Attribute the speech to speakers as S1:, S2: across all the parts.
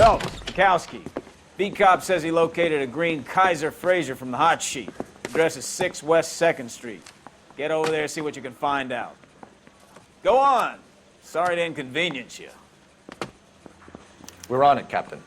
S1: Phelps, Kowski. B-Cop says he located a green Kaiser Fraser from the hot sheet. Address is 6 West 2nd Street. Get over there and see what you can find out. Go on. Sorry to inconvenience you.
S2: We're on it, Captain.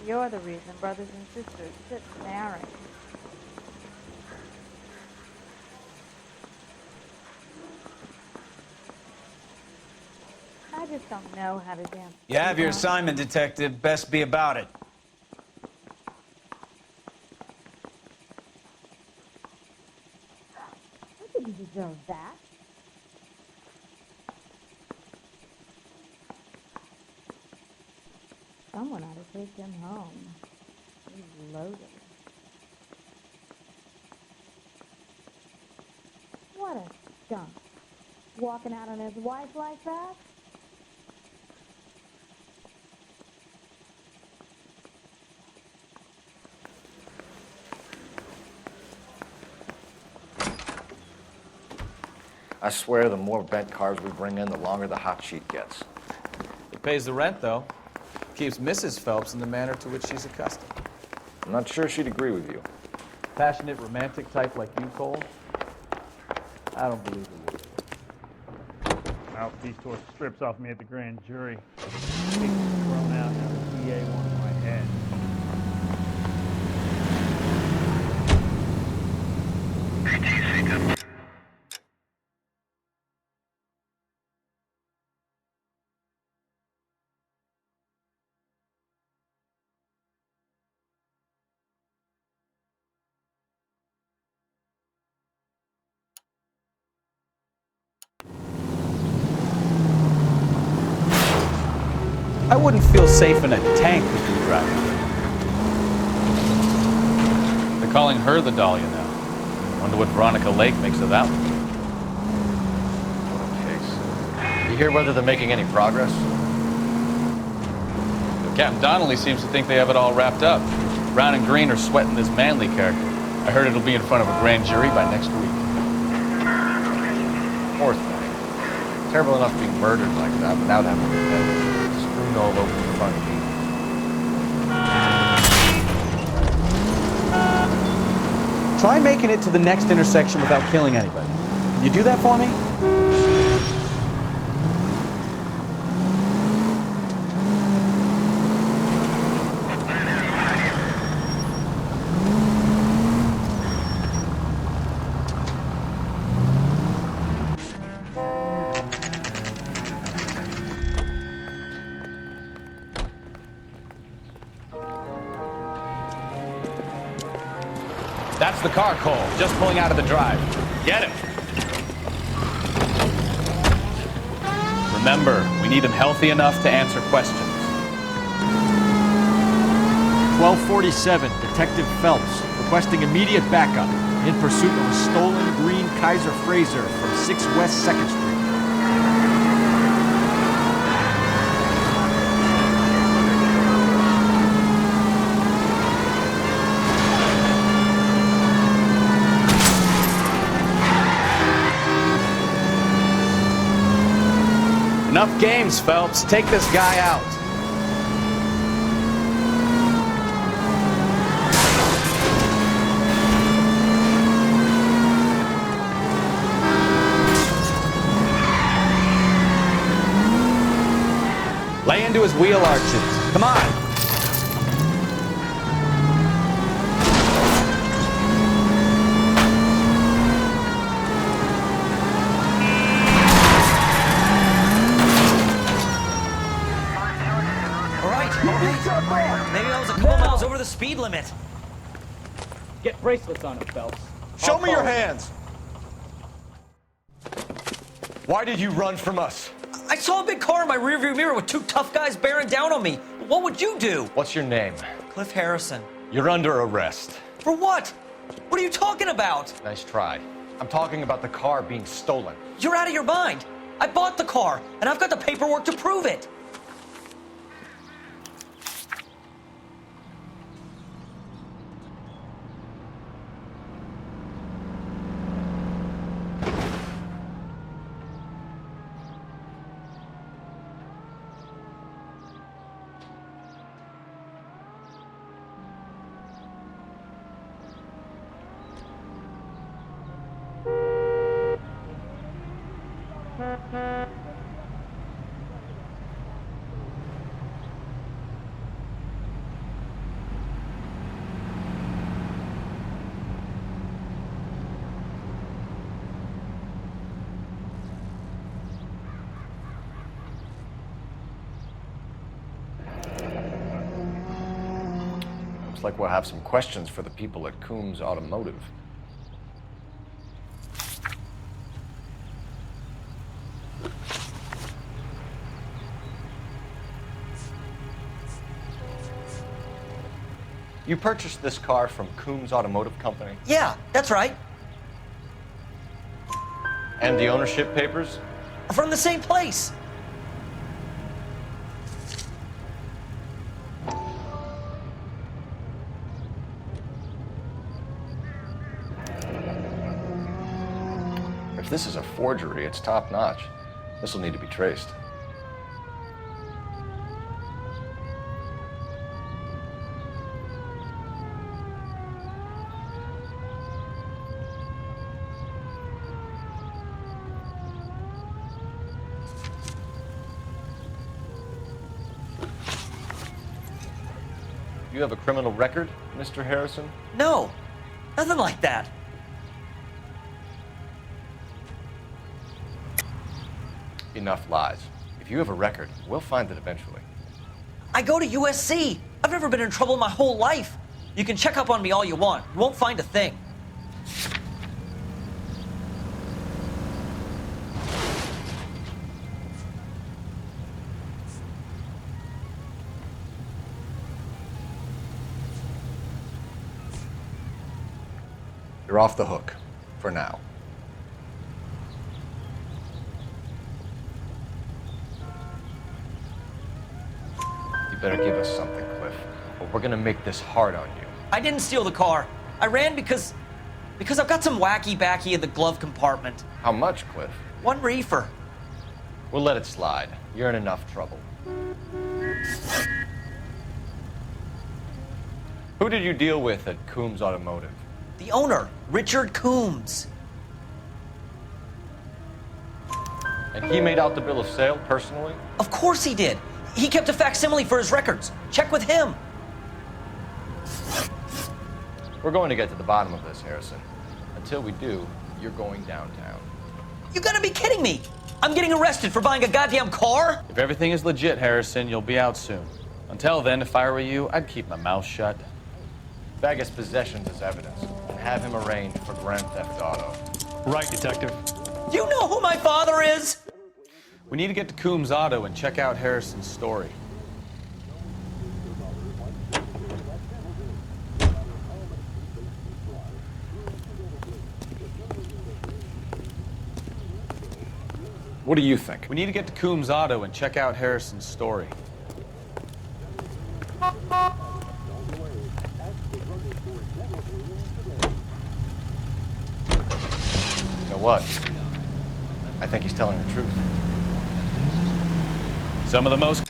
S3: You're the reason brothers and sisters sit marrying. I just don't know how to dance.
S1: You have your assignment, Detective. Best be about it.
S3: I didn't deserve that. Someone ought to take him home. He's loaded. What a skunk. Walking out on his wife like that?
S2: I swear the more bent cars we bring in, the longer the hot sheet gets.
S1: It pays the rent, though. Keeps Mrs. Phelps in the manner to which she's accustomed.
S2: I'm not sure she'd agree with you.
S1: Passionate, romantic type like you, Cole? I don't believe it would.
S4: Mouthpiece tore strips off me at the grand jury. Cases thrown out, now the DA wants my head.
S1: I wouldn't feel safe in a tank with you driving. They're calling her the Dahlia now. Wonder what Veronica Lake makes of that one.
S2: What a case. You hear whether they're making any progress?
S1: Captain Donnelly seems to think they have it all wrapped up. Brown and Green are sweating this Manley character. I heard it'll be in front of a grand jury by next week.
S2: Poor thing. Terrible enough being murdered like that without having to defend. Screwed all over the front feet.
S5: Try making it to the next intersection without killing anybody. Can you do that for me?
S1: That's the car, Cole. Just pulling out of the drive. Get him. Remember, we need him healthy enough to answer questions.
S6: 1247, Detective Phelps, requesting immediate backup in pursuit of a stolen green Kaiser Fraser from 6 West 2nd Street.
S1: Enough games, Phelps. Take this guy out. Lay into his wheel arches. Come on.
S7: Maybe I was a couple miles over the speed limit.
S1: Get bracelets on him, Phelps.
S2: Show me your hands! Why did you run from us?
S7: I saw a big car in my rearview mirror with 2 tough guys bearing down on me. What would you do?
S2: What's your name?
S7: Cliff Harrison.
S2: You're under arrest.
S7: For what? What are you talking about?
S2: Nice try. I'm talking about the car being stolen.
S7: You're out of your mind. I bought the car, and I've got the paperwork to prove it.
S2: Looks like we'll have some questions for the people at Coombs Automotive. You purchased this car from Coombs Automotive Company?
S7: Yeah, that's right.
S2: And the ownership papers?
S7: From the same place.
S2: If this is a forgery, it's top-notch. This will need to be traced. You have a criminal record, Mr. Harrison?
S7: No, nothing like that.
S2: Enough lies. If you have a record, we'll find it eventually.
S7: I go to USC. I've never been in trouble my whole life. You can check up on me all you want. You won't find a thing.
S2: You're off the hook, for now. You better give us something, Cliff, or we're gonna make this hard on you.
S7: I didn't steal the car. I ran because I've got some wacky backy in the glove compartment.
S2: How much, Cliff?
S7: 1 reefer.
S2: We'll let it slide. You're in enough trouble. Who did you deal with at Coombs Automotive?
S7: The owner, Richard Coombs.
S2: And he made out the bill of sale personally?
S7: Of course he did. He kept a facsimile for his records. Check with him.
S2: We're going to get to the bottom of this, Harrison. Until we do, you're going downtown.
S7: You gotta be kidding me. I'm getting arrested for buying a goddamn car?
S5: If everything is legit, Harrison, you'll be out soon. Until then, if I were you, I'd keep my mouth shut.
S2: Bag his possessions as evidence and have him arraigned for grand theft auto.
S8: Right, Detective.
S7: Do you know who my father is?
S5: We need to get to Coombs Auto and check out Harrison's story.
S2: What do you think?
S5: We need to get to Coombs Auto and check out Harrison's story.
S2: You know what? I think he's telling the truth.
S5: Some of the most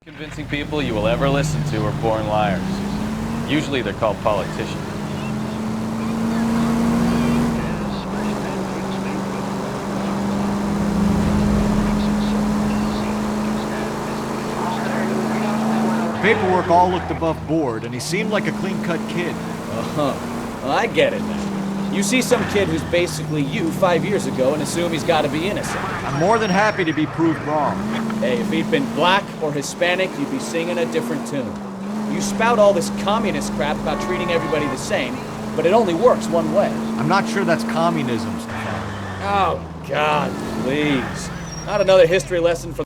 S5: convincing people you will ever listen to are born liars. Usually they're called politicians.
S6: Paperwork all looked above board, and he seemed like a clean-cut kid.
S1: I get it now. You see some kid who's basically you 5 years ago and assume he's got to be innocent.
S6: I'm more than happy to be proved wrong.
S1: Hey, if he'd been black or Hispanic, you'd be singing a different tune. You spout all this communist crap about treating everybody the same, but it only works one way.
S6: I'm not sure that's communism, Stefan.
S1: Oh, God, please. Not another history lesson for...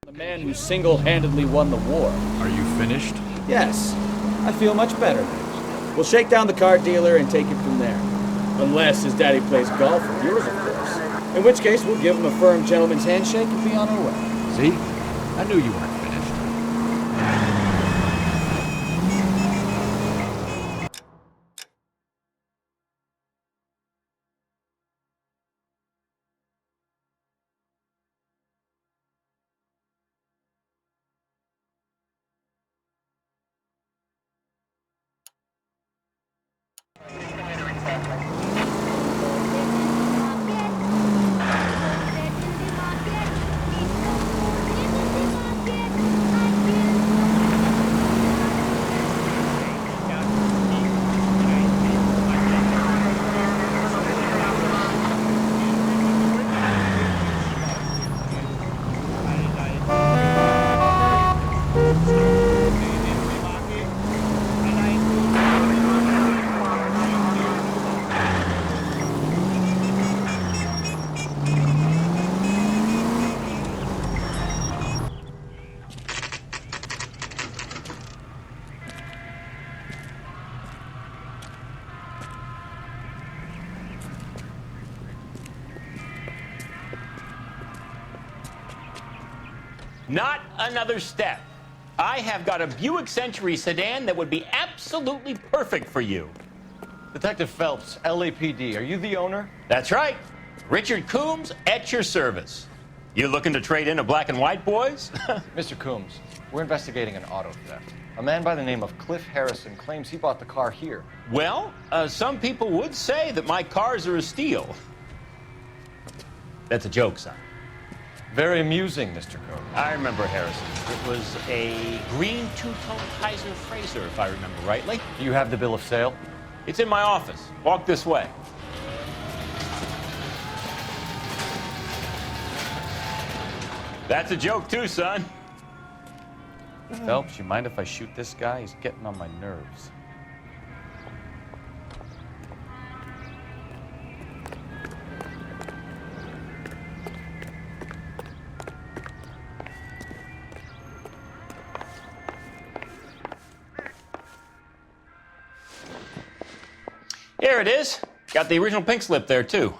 S1: the man who single-handedly won the war.
S6: Are you finished?
S1: Yes, I feel much better. We'll shake down the car dealer and take it from there. Unless his daddy plays golf with yours, of course. In which case, we'll give him a firm gentleman's handshake and be on our way.
S6: See? I knew you weren't finished.
S8: Not another step. I have got a Buick Century sedan that would be absolutely perfect for you.
S5: Detective Phelps, LAPD, are you the owner?
S8: That's right. Richard Coombs at your service. You looking to trade in a black and white, boys?
S5: Mr. Coombs, we're investigating an auto theft. A man by the name of Cliff Harrison claims he bought the car here.
S8: Well, some people would say that my cars are a steal. That's a joke, son.
S5: Very amusing, Mr. Coombs.
S8: I remember Harrison. It was a green two-tone Kaiser Frazer, if I remember rightly.
S5: Do you have the bill of sale?
S8: It's in my office. Walk this way. That's a joke too, son.
S5: Phelps, you mind if I shoot this guy? He's getting on my nerves.
S8: Here it is. Got the original pink slip there, too.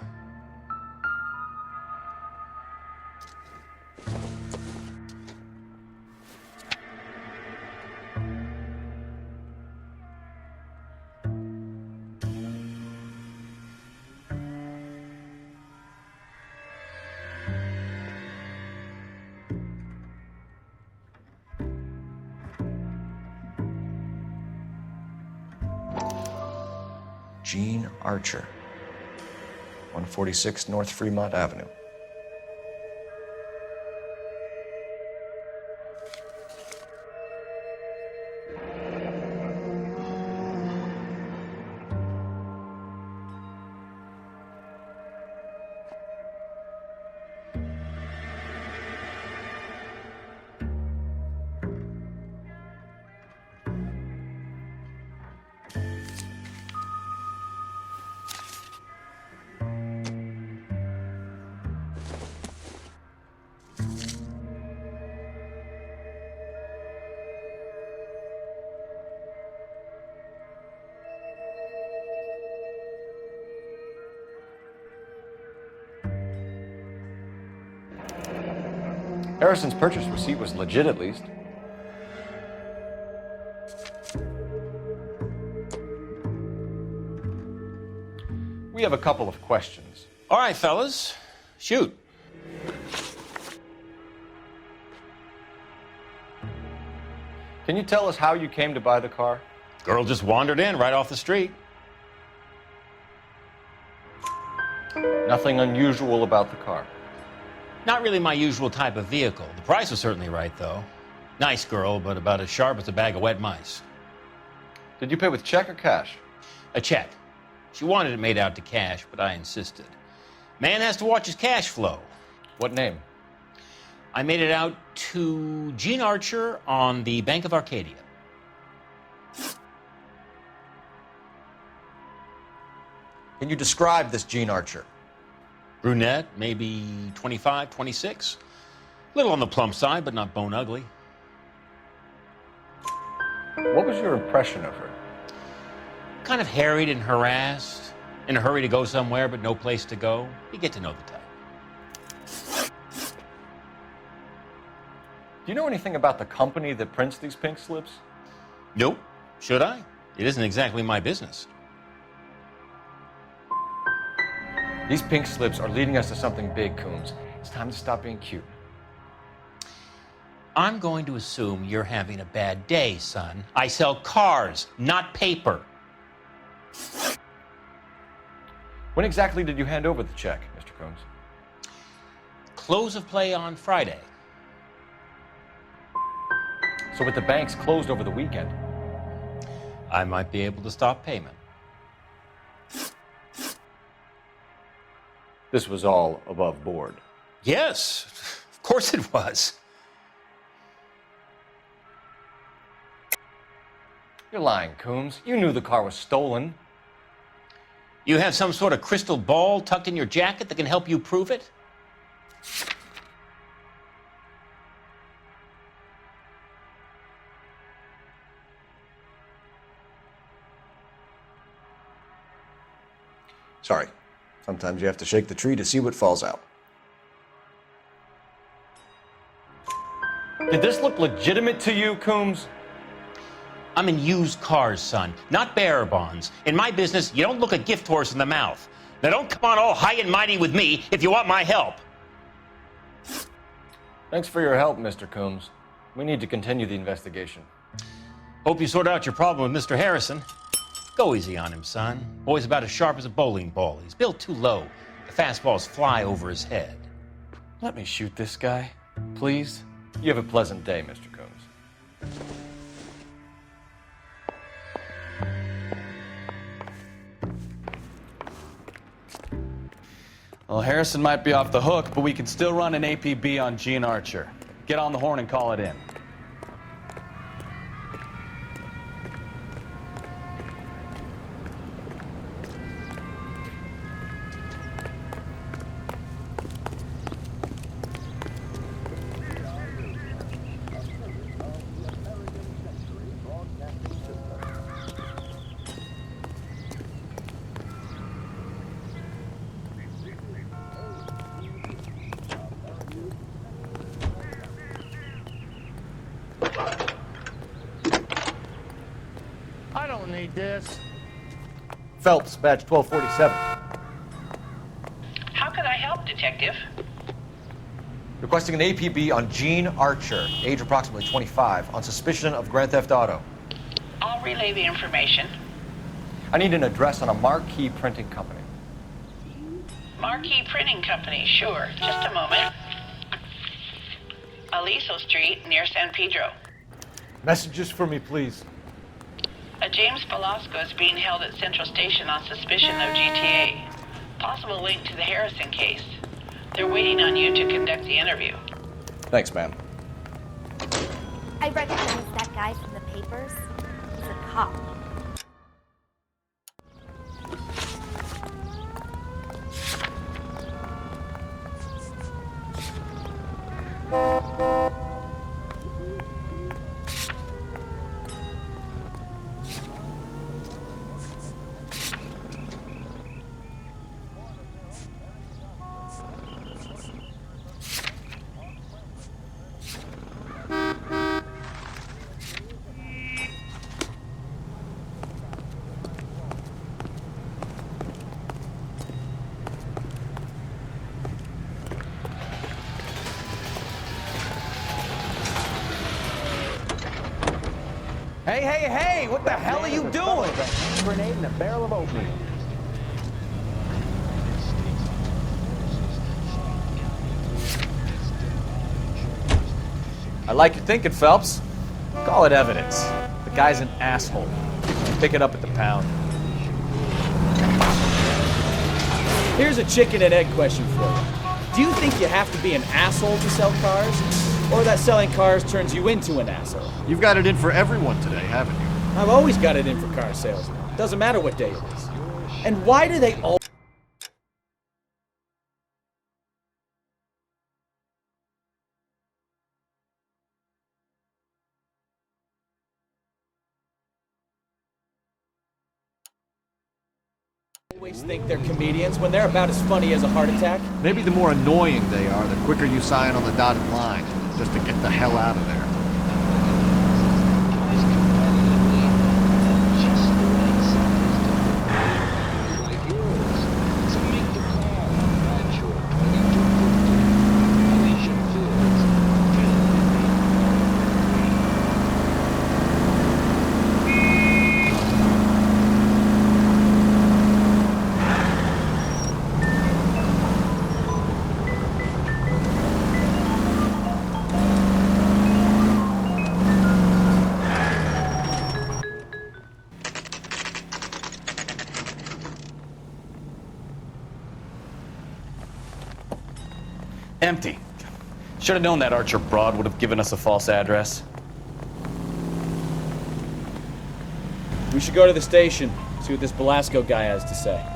S2: Gene Archer, 146 North Fremont Avenue.
S5: Harrison's purchase receipt was legit, at least. We have a couple of questions.
S8: All right, fellas. Shoot.
S5: Can you tell us how you came to buy the car?
S8: Girl just wandered in right off the street.
S2: Nothing unusual about the car.
S8: Not really my usual type of vehicle. The price was certainly right, though. Nice girl, but about as sharp as a bag of wet mice.
S2: Did you pay with check or cash?
S8: A check. She wanted it made out to cash, but I insisted. Man has to watch his cash flow.
S2: What name?
S8: I made it out to Gene Archer on the Bank of Arcadia.
S6: Can you describe this Gene Archer?
S8: Brunette, maybe 25, 26. Little on the plump side, but not bone ugly.
S2: What was your impression of her?
S8: Kind of harried and harassed, in a hurry to go somewhere, but no place to go. You get to know the type.
S2: Do you know anything about the company that prints these pink slips?
S8: Nope. Should I? It isn't exactly my business.
S2: These pink slips are leading us to something big, Coombs. It's time to stop being cute.
S8: I'm going to assume you're having a bad day, son. I sell cars, not paper.
S2: When exactly did you hand over the check, Mr. Coombs?
S8: Close of play on Friday.
S2: So with the banks closed over the weekend,
S8: I might be able to stop payment.
S2: this was all above board.
S8: Yes, of course it was.
S2: You're lying, Coombs. You knew the car was stolen.
S8: You have some sort of crystal ball tucked in your jacket that can help you prove it?
S6: Sorry. Sometimes you have to shake the tree to see what falls out.
S2: Did this look legitimate to you, Coombs?
S8: I'm in used cars, son, not bearer bonds. In my business, you don't look a gift horse in the mouth. Now don't come on all high and mighty with me if you want my help.
S2: Thanks for your help, Mr. Coombs. We need to continue the investigation.
S8: Hope you sort out your problem with Mr. Harrison. Go easy on him, son. Boy's about as sharp as a bowling ball. He's built too low. The fastballs fly over his head.
S2: Let me shoot this guy, please. You have a pleasant day, Mr. Coombs.
S5: Well, Harrison might be off the hook, but we can still run an APB on Gene Archer. Get on the horn and call it in.
S4: I don't need this.
S6: Phelps, badge 1247.
S9: How can I help, Detective?
S6: Requesting an APB on Gene Archer, age approximately 25, on suspicion of grand theft auto.
S9: I'll relay the information.
S2: I need an address on a marquee printing company.
S9: Marquee Printing Company, sure. Just a moment. Aliso Street, near San Pedro.
S6: Messages for me, please.
S9: A James Velasco is being held at Central Station on suspicion of GTA. Possible link to the Harrison case. They're waiting on you to conduct the interview.
S6: Thanks, ma'am.
S3: I recognize that guy from the papers. He's a cop.
S5: Hey, hey, hey! What the hell are you doing?
S10: Grenade in a barrel of oatmeal.
S5: like your thinking, Phelps. Call it evidence. The guy's an asshole. Pick it up at the pound.
S1: Here's a chicken and egg question for you. Do you think you have to be an asshole to sell cars? Or that selling cars turns you into an asshole?
S6: You've got it in for everyone today, haven't you?
S1: I've always got it in for car sales. Doesn't matter what day it is. And why do they all always think they're comedians when they're about as funny as a heart attack?
S6: Maybe the more annoying they are, the quicker you sign on the dotted line, just to get the hell out of there.
S5: Empty. Should have known that Archer Broad would have given us a false address.
S1: We should go to the station, see what this Belasco guy has to say.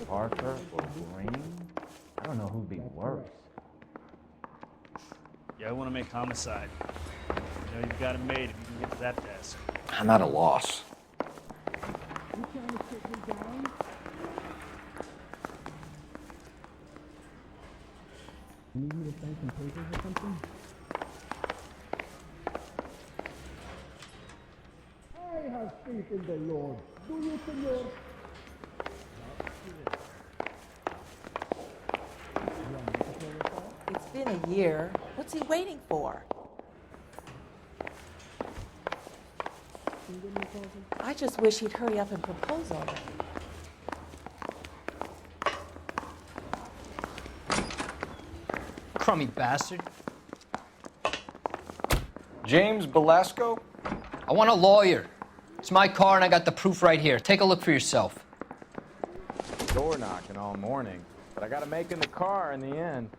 S2: Parker or Green? I don't know who'd be worse.
S4: Yeah, I want to make homicide. You know, you've got it made if you can get to that desk.
S2: I'm at a loss.
S10: I have faith in the Lord. Do you, Senor?
S11: It's been a year. What's he waiting for? I just wish he'd hurry up and propose already.
S7: Crummy bastard.
S2: James Belasco?
S7: I want a lawyer. It's my car and I got the proof right here. Take a look for yourself.
S2: Door knocking all morning, but I gotta make in the car in the end.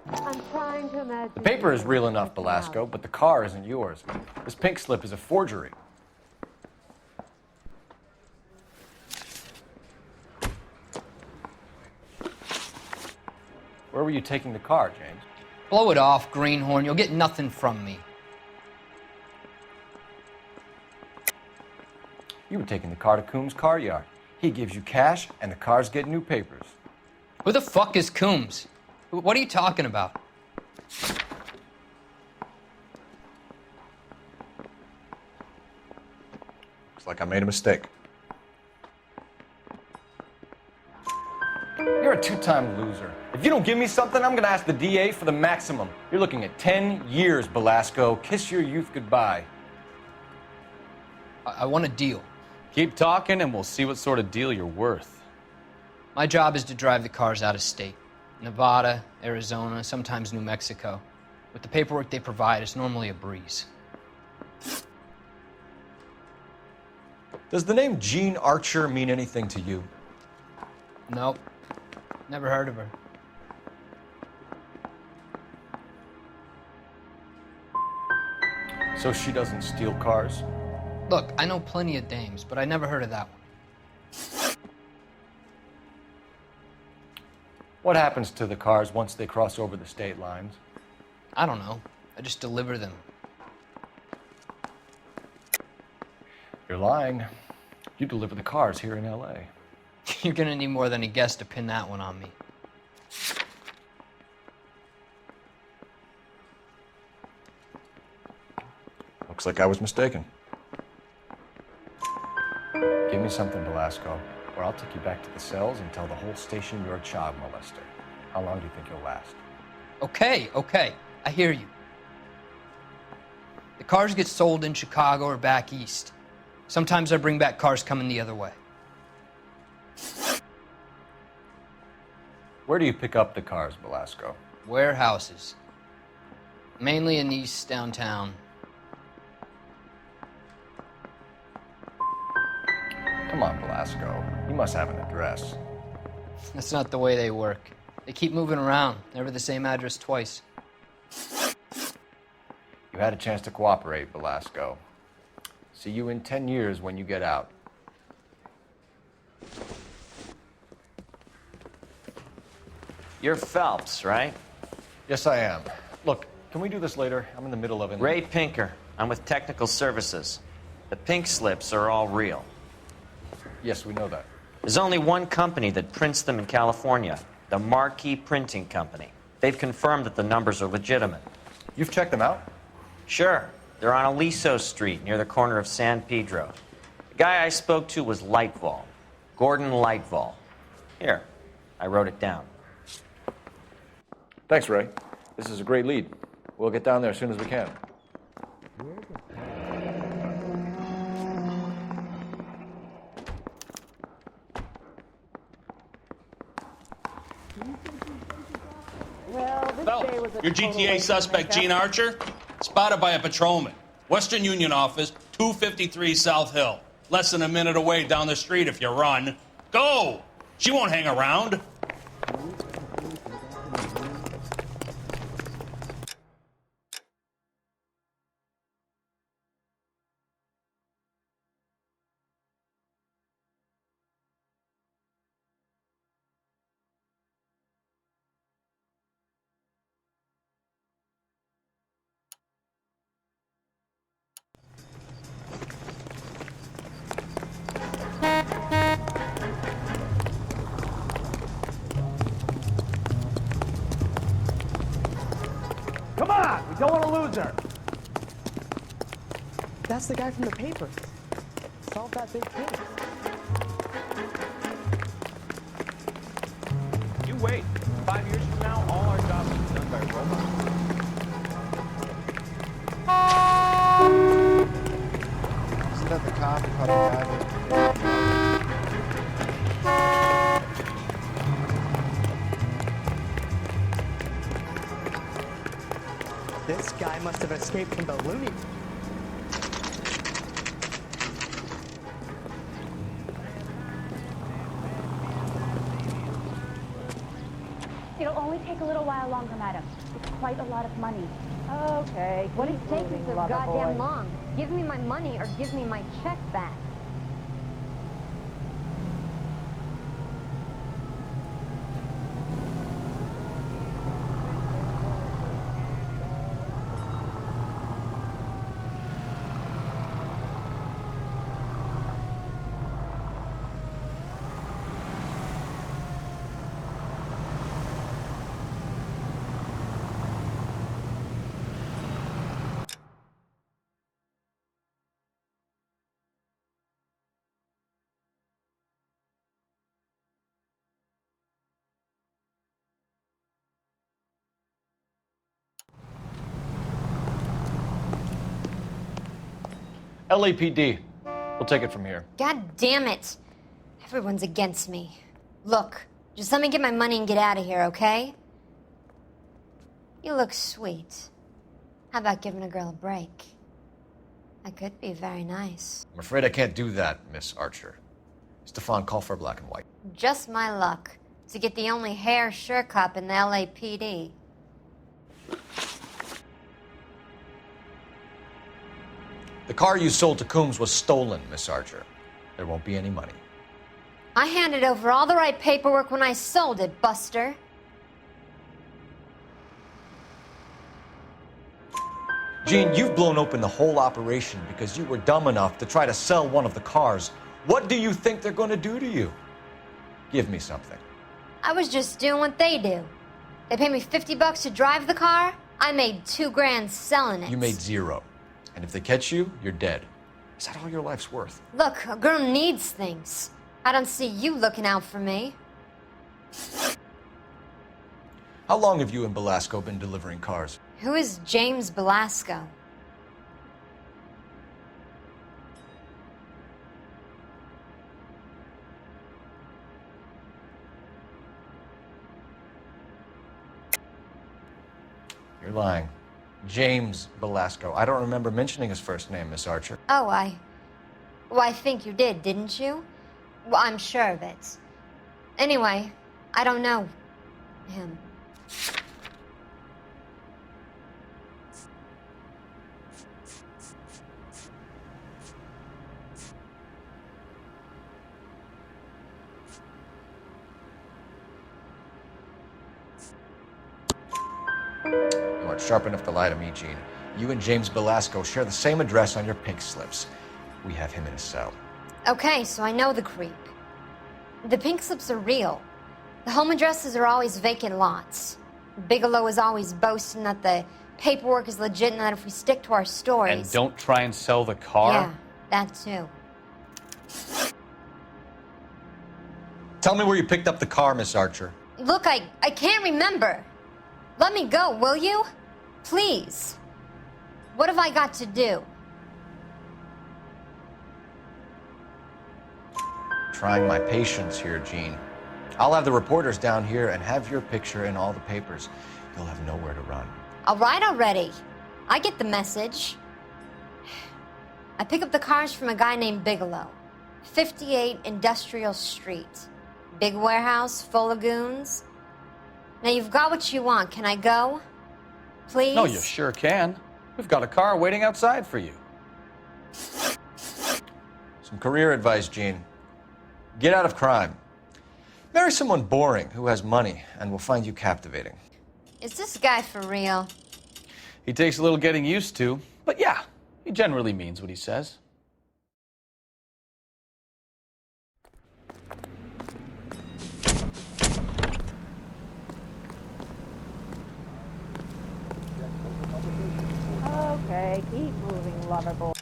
S10: I'm trying to imagine.
S2: The paper is real enough, Belasco, but the car isn't yours. This pink slip is a forgery. Where were you taking the car, James?
S7: Blow it off, greenhorn. You'll get nothing from me.
S2: You were taking the car to Coombs' car yard. He gives you cash, and the cars get new papers.
S7: Who the fuck is Coombs? What are you talking about?
S2: Looks like I made a mistake. You're a two-time loser. If you don't give me something, I'm gonna ask the DA for the maximum. You're looking at 10 years, Belasco. Kiss your youth goodbye.
S7: I want a deal.
S5: Keep talking and we'll see what sort of deal you're worth.
S7: My job is to drive the cars out of state. Nevada, Arizona, sometimes New Mexico. With the paperwork they provide, it's normally a breeze.
S2: Does the name Gene Archer mean anything to you?
S7: Nope. Never heard of her.
S2: So she doesn't steal cars?
S7: Look, I know plenty of dames, but I never heard of that one.
S2: What happens to the cars once they cross over the state lines?
S7: I don't know. I just deliver them.
S2: You're lying. You deliver the cars here in L.A.
S7: You're gonna need more than a guess to pin that one on me.
S2: Looks like I was mistaken. Give me something, Velasco, or I'll take you back to the cells and tell the whole station you're a child molester. How long do you think you'll last?
S7: Okay. I hear you. The cars get sold in Chicago or back east. Sometimes I bring back cars coming the other way.
S2: Where do you pick up the cars, Velasco?
S7: Warehouses. Mainly in East downtown.
S2: Come on, Velasco. You must have an address.
S7: That's not the way they work. They keep moving around, never the same address twice.
S2: You had a chance to cooperate, Velasco. See you in 10 years when you get out.
S12: You're Phelps, right?
S2: Yes, I am. Look, can we do this later? I'm in the middle of an...
S12: Ray Pinker. I'm with Technical Services. The pink slips are all real.
S2: Yes, we know that.
S12: There's only one company that prints them in California, the Marquee Printing Company. They've confirmed that the numbers are legitimate.
S2: You've checked them out?
S12: Sure. They're on Aliso Street, near the corner of San Pedro. The guy I spoke to was Lightval. Gordon Lightval. Here, I wrote it down.
S2: Thanks, Ray. This is a great lead. We'll get down there as soon as we can.
S13: Phelps, your GTA suspect, Gene Archer, spotted by a patrolman. Western Union office, 253 South Hill. Less than a minute away down the street if you run. Go! She won't hang around.
S1: Come on! We don't want to lose her!
S11: That's the guy from the papers. Solve that big case.
S5: You wait. 5 years from now, all our jobs will be done by robots.
S14: Isn't that the cop who caught the guy that...
S15: This guy must have escaped from the Looney.
S16: It'll only take a little while longer, madam. It's quite a lot of money.
S17: Okay. What is taking so goddamn long? Give me my money or give me my check back.
S2: LAPD. We'll take it from here.
S17: God damn it. Everyone's against me. Look, just let me get my money and get out of here, okay? You look sweet. How about giving a girl a break? That could be very nice.
S2: I'm afraid I can't do that, Miss Archer. Stefan, call for black and white.
S17: Just my luck to get the only hair sure cop in the LAPD.
S2: The car you sold to Coombs was stolen, Miss Archer. There won't be any money.
S17: I handed over all the right paperwork when I sold it, Buster.
S2: Gene, you've blown open the whole operation because you were dumb enough to try to sell one of the cars. What do you think they're going to do to you? Give me something.
S17: I was just doing what they do. They paid me $50 to drive the car. I made $2,000 selling it.
S2: You made zero. And if they catch you, you're dead. Is that all your life's worth?
S17: Look, a girl needs things. I don't see you looking out for me.
S2: How long have you and Belasco been delivering cars?
S17: Who is James Belasco?
S2: You're lying. James Belasco. I don't remember mentioning his first name, Miss Archer.
S17: Oh, Well, I think you did, didn't you? Well, I'm sure of it. Anyway, I don't know him.
S2: You aren't sharp enough to lie to me, Gene. You and James Belasco share the same address on your pink slips. We have him in a cell.
S17: Okay, so I know the creep. The pink slips are real. The home addresses are always vacant lots. Bigelow is always boasting that the paperwork is legit and that if we stick to our stories...
S5: And don't try and sell the car?
S17: Yeah, that too.
S2: Tell me where you picked up the car, Miss Archer.
S17: Look, I can't remember. Let me go, will you? Please. What have I got to do?
S2: Trying my patience here, Gene. I'll have the reporters down here and have your picture in all the papers. You'll have nowhere to run.
S17: All right already. I get the message. I pick up the cars from a guy named Bigelow. 58 Industrial Street. Big warehouse full of goons. Now you've got what you want. Can I go? Please?
S5: No, you sure can. We've got a car waiting outside for you.
S2: Some career advice, Gene. Get out of crime. Marry someone boring who has money and will find you captivating.
S17: Is this guy for real?
S5: He takes a little getting used to, but yeah, he generally means what he says.
S16: Okay, keep moving, lover boy.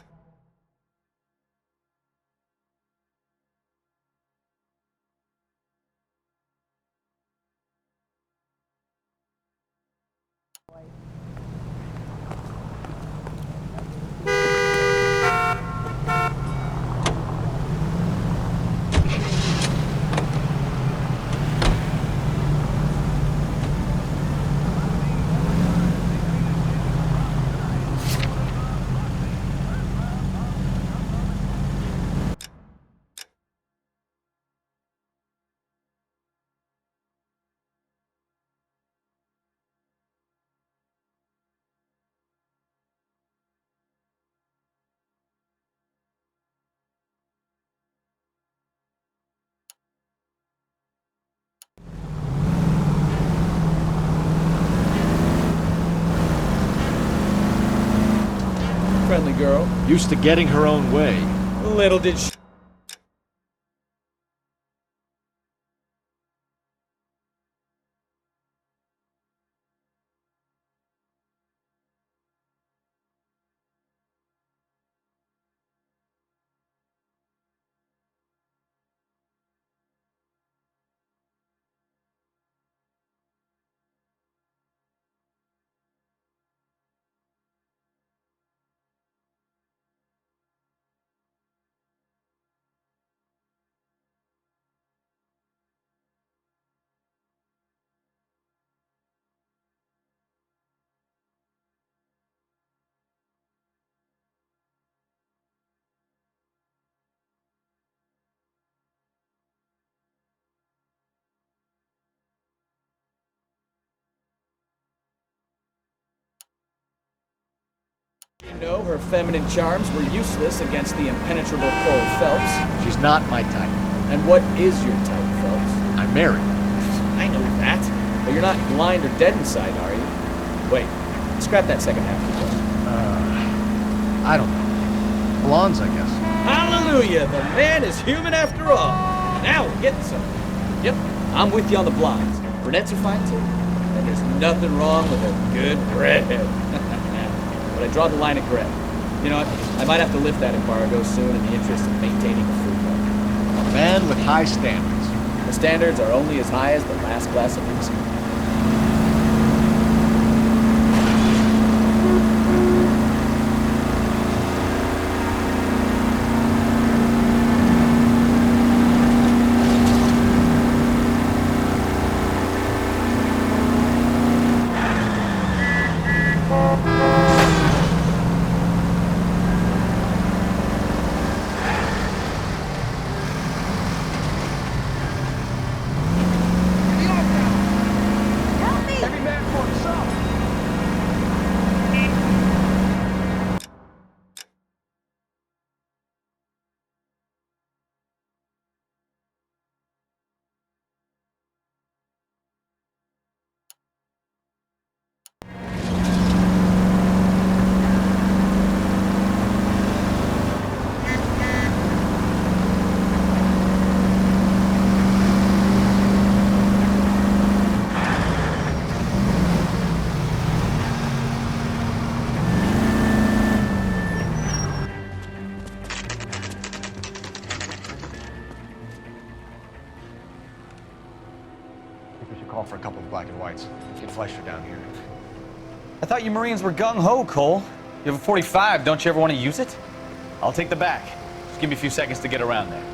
S1: Friendly girl.
S6: Used to getting her own way.
S1: Little did she... You know, her feminine charms were useless against the impenetrable Cole Phelps.
S6: She's not my type.
S1: And what is your type, Phelps?
S6: I'm married.
S1: I know that. But you're not blind or dead inside, are you? Wait, scrap that second half of the question.
S6: I don't know. Blondes, I guess.
S1: Hallelujah! The man is human after all. Now we're getting something. Yep, I'm with you on the blondes. Brunettes are fine too. And there's nothing wrong with a good redhead. But I draw the line at gray. You know what? I might have to lift that embargo soon in the interest of maintaining a food market.
S6: A man with high standards.
S1: The standards are only as high as the last glass of whiskey.
S2: Call for a couple of black and whites. Get Fleischer down here.
S5: I thought you Marines were gung-ho, Cole. You have a 45, don't you ever want to use it? I'll take the back. Just give me a few seconds to get around there.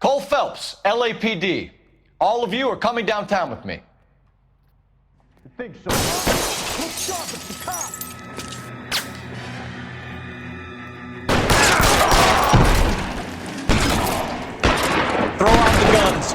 S2: Cole Phelps, LAPD. All of you are coming downtown with me.
S10: You think so? Look sharp, it's the cop!
S2: Throw out the guns.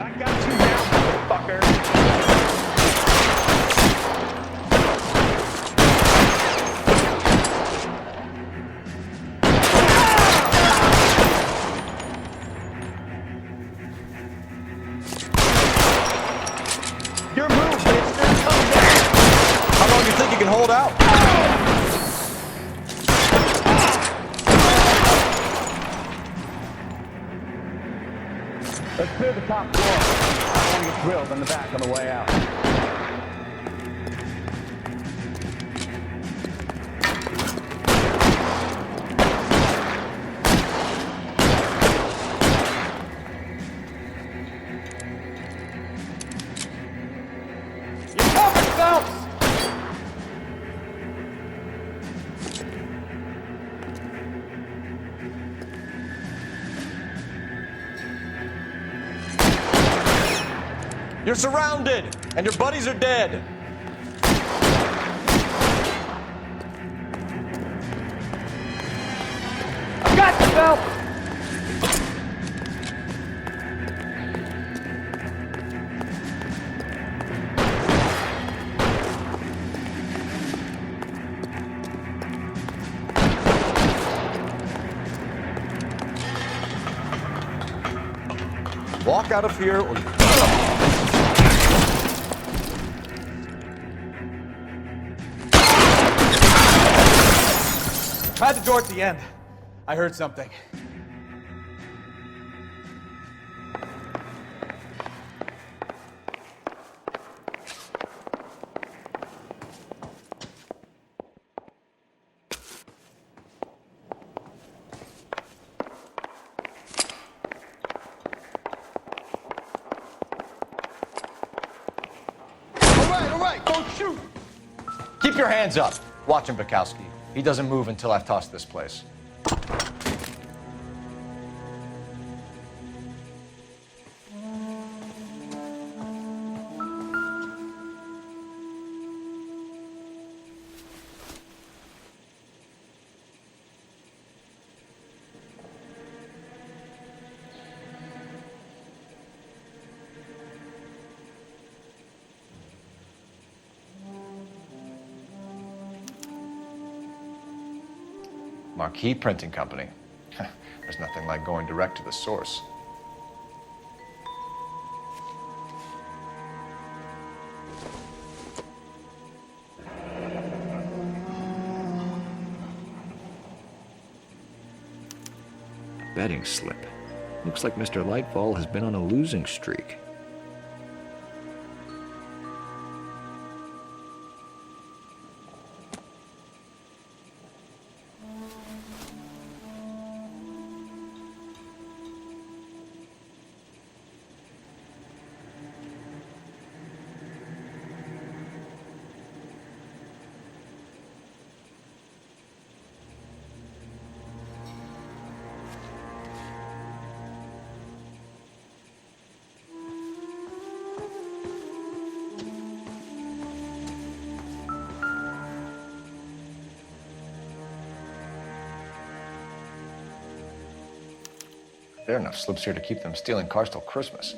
S10: I got you now, motherfucker!
S2: Your move, mister. Come down. How long do you think you can hold out?
S10: Let's clear the top floor. I want to get drilled on the back on the way out.
S1: You're covered, Phelps!
S2: You're surrounded, and your buddies are dead.
S1: I've got you, Phelps!
S2: Walk out of here or...
S5: At the door at the end. I heard something.
S10: All right, don't shoot.
S2: Keep your hands up. Watch him, Bukowski. He doesn't move until I've tossed this place. Marquee Printing Company. There's nothing like going direct to the source.
S6: Betting slip. Looks like Mr. Lightfall has been on a losing streak.
S2: There are enough slips here to keep them stealing cars till Christmas.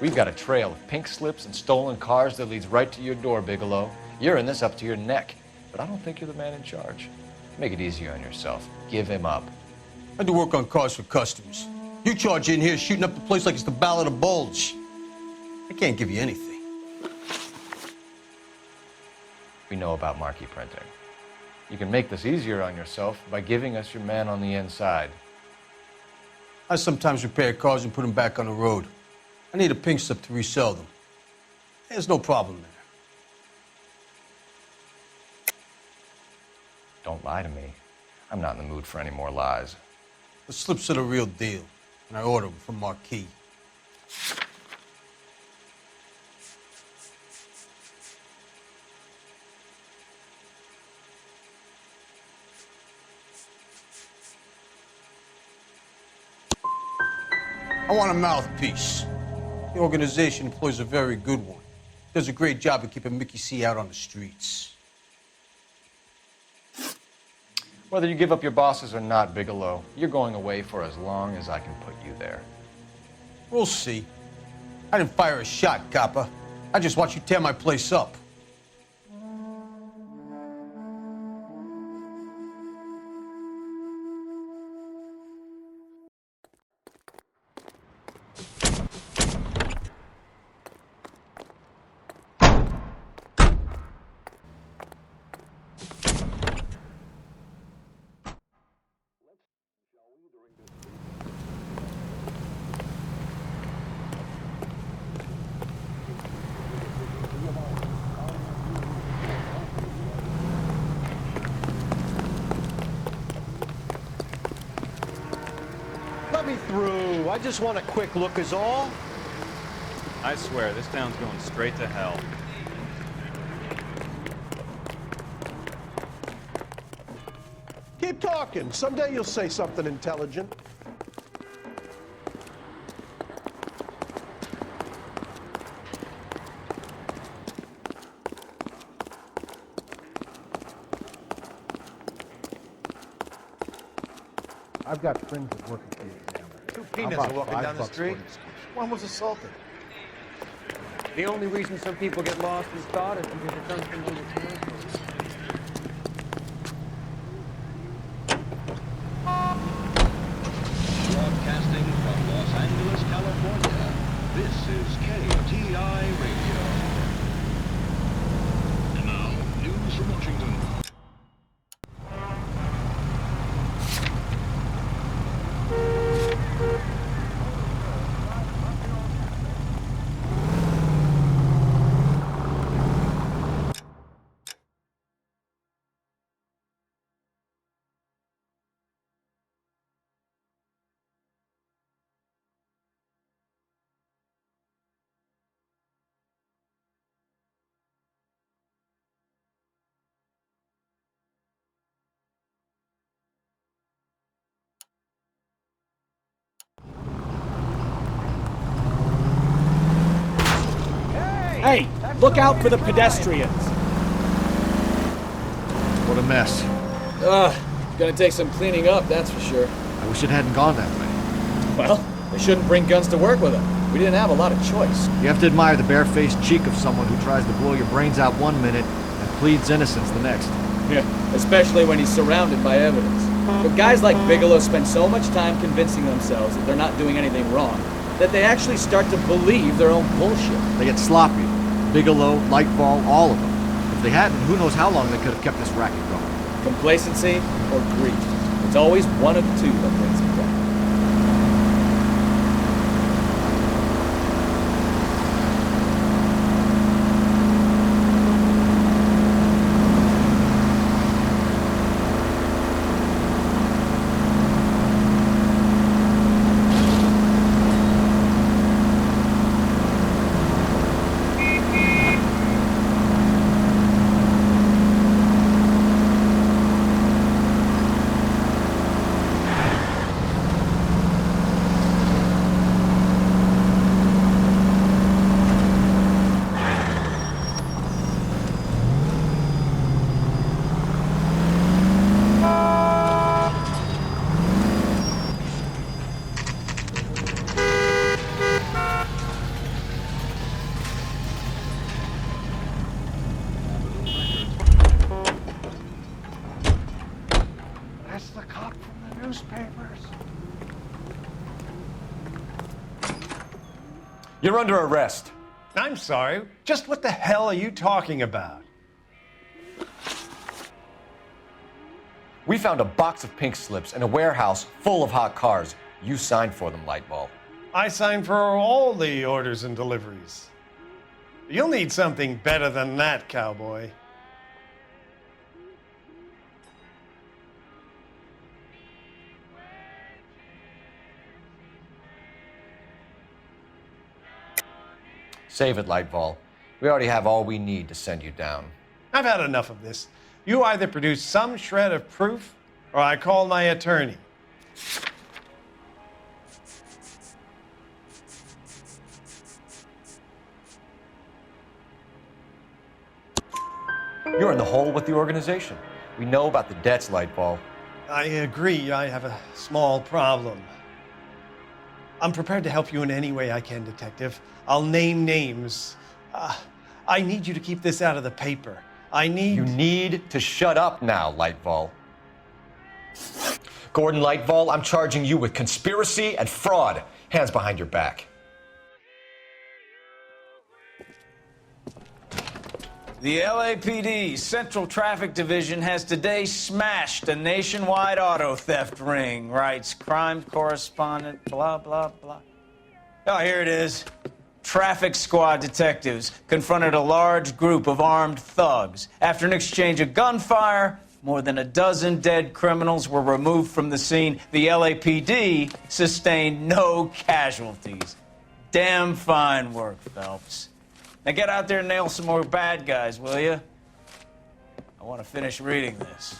S2: We've got a trail of pink slips and stolen cars that leads right to your door, Bigelow. You're in this up to your neck, but I don't think you're the man in charge. Make it easy on yourself. Give him up.
S18: I do work on cars for customers. You charge in here shooting up the place like it's the Ballad of Bulge. I can't give you anything.
S2: We know about marquee printing. You can make this easier on yourself by giving us your man on the inside.
S18: I sometimes repair cars and put them back on the road. I need a pink slip to resell them. There's no problem there.
S2: Don't lie to me. I'm not in the mood for any more lies.
S18: The slips are the real deal, and I order them from Marquis. I want a mouthpiece. The organization employs a very good one. Does a great job of keeping Mickey C out on the streets.
S2: Whether you give up your bosses or not, Bigelow, you're going away for as long as I can put you there.
S18: We'll see. I didn't fire a shot, copper. I just watched you tear my place up.
S10: Let me through. I just want a quick look is all.
S19: I swear, this town's going straight to hell.
S10: Keep talking. Someday you'll say something intelligent.
S14: I've got friends that work at the examiner.
S20: Two peanuts are walking down the street. One was assaulted.
S11: The only reason some people get lost in thought is because it comes from where the territory.
S21: Broadcasting from Los Angeles, California. This is KTI Radio. And now, news from Washington.
S6: Hey, look out for the pedestrians. What a mess.
S7: Gonna take some cleaning up, that's for sure.
S6: I wish it hadn't gone that way.
S7: Well, they shouldn't bring guns to work with them. We didn't have a lot of choice.
S6: You have to admire the barefaced cheek of someone who tries to blow your brains out one minute and pleads innocence the next.
S7: Yeah, especially when he's surrounded by evidence. But guys like Bigelow spend so much time convincing themselves that they're not doing anything wrong, that they actually start to believe their own bullshit.
S6: They get sloppy. Bigelow, Lightfall, all of them. If they hadn't, who knows how long they could have kept this racket going.
S7: Complacency or greed. It's always one of the two that brings it down.
S10: That's the cop from the newspapers.
S2: You're under arrest.
S20: I'm sorry. Just what the hell are you talking about?
S2: We found a box of pink slips in a warehouse full of hot cars. You signed for them, Lightball.
S20: I signed for all the orders and deliveries. You'll need something better than that, cowboy.
S2: Save it, Lightball. We already have all we need to send you down.
S20: I've had enough of this. You either produce some shred of proof, or I call my attorney.
S2: You're in the hole with the organization. We know about the debts, Lightball.
S20: I agree, I have a small problem. I'm prepared to help you in any way I can, Detective. I'll name names. I need you to keep this out of the paper.
S2: You need to shut up now, Lightball. Gordon Lightball, I'm charging you with conspiracy and fraud. Hands behind your back.
S1: The LAPD Central Traffic Division has today smashed a nationwide auto theft ring, writes crime correspondent, blah, blah, blah. Oh, here it is. Traffic squad detectives confronted a large group of armed thugs. After an exchange of gunfire, more than a dozen dead criminals were removed from the scene. The LAPD sustained no casualties. Damn fine work, Phelps. Now get out there and nail some more bad guys, will you? I want to finish reading this.